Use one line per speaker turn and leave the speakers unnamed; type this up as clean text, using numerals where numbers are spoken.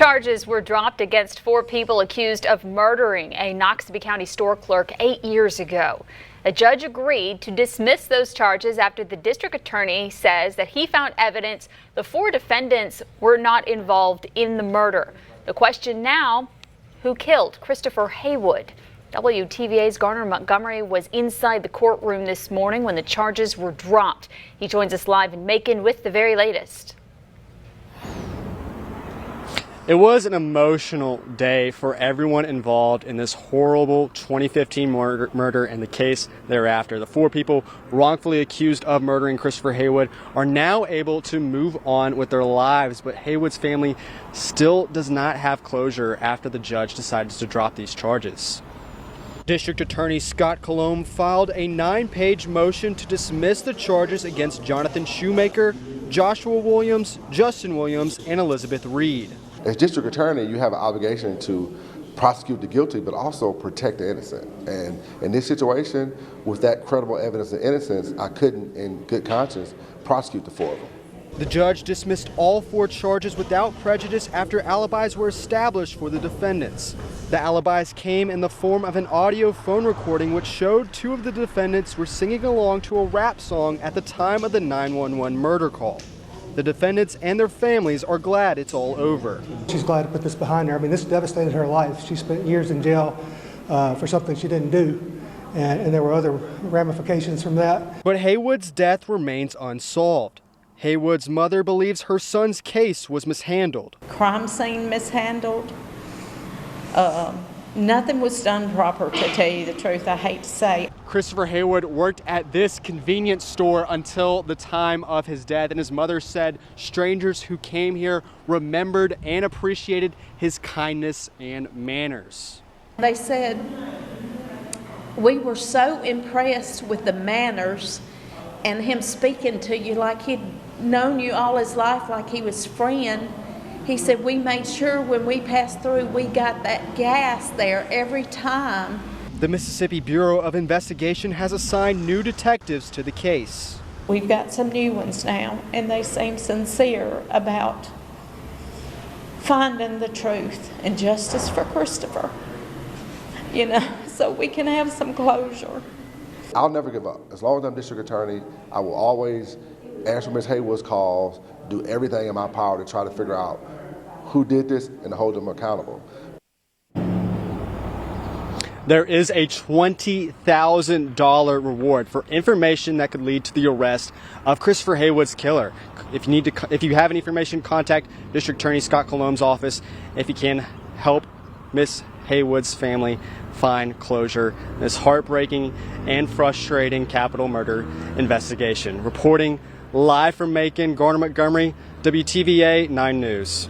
Charges were dropped against 4 people accused of murdering a Noxubee County store clerk 8 years ago. A judge agreed to dismiss those charges after the district attorney says that he found evidence the 4 defendants were not involved in the murder. The question now, who killed Christopher Haywood? WTVA's Garner Montgomery was inside the courtroom this morning when the charges were dropped. He joins us live in Macon with the very latest.
It was an emotional day for everyone involved in this horrible 2015 murder and the case thereafter. The 4 people wrongfully accused of murdering Christopher Haywood are now able to move on with their lives, but Haywood's family still does not have closure after the judge decided to drop these charges. District Attorney Scott Colomb filed a 9-page motion to dismiss the charges against Jonathan Shoemaker, Joshua Williams, Justin Williams, and Elizabeth Reed.
As district attorney, you have an obligation to prosecute the guilty, but also protect the innocent. And in this situation, with that credible evidence of innocence, I couldn't, in good conscience, prosecute the 4 of them.
The judge dismissed all 4 charges without prejudice after alibis were established for the defendants. The alibis came in the form of an audio phone recording which showed 2 of the defendants were singing along to a rap song at the time of the 911 murder call. The defendants and their families are glad it's all over.
She's glad to put this behind her. I mean, this devastated her life. She spent years in jail for something she didn't do, and there were other ramifications from that.
But Haywood's death remains unsolved. Haywood's mother believes her son's case was mishandled.
Crime scene mishandled. Nothing was done proper, to tell you the truth, I hate to say.
Christopher Haywood worked at this convenience store until the time of his death, and his mother said strangers who came here remembered and appreciated his kindness and manners.
They said, we were so impressed with the manners and him speaking to you like he'd known you all his life, like he was friend. He said, we made sure when we passed through, we got that gas there every time.
The Mississippi Bureau of Investigation has assigned new detectives to the case.
We've got some new ones now, and they seem sincere about finding the truth and justice for Christopher, you know, so we can have some closure.
I'll never give up. As long as I'm district attorney, I will always answer Ms. Haywood's calls, do everything in my power to try to figure out who did this and hold them accountable.
There is a $20,000 reward for information that could lead to the arrest of Christopher Haywood's killer. If you have any information, contact District Attorney Scott Colomb's office if you can help Miss Haywood's family find closure in this heartbreaking and frustrating capital murder investigation. Reporting live from Macon, Garner Montgomery, WTVA 9 News.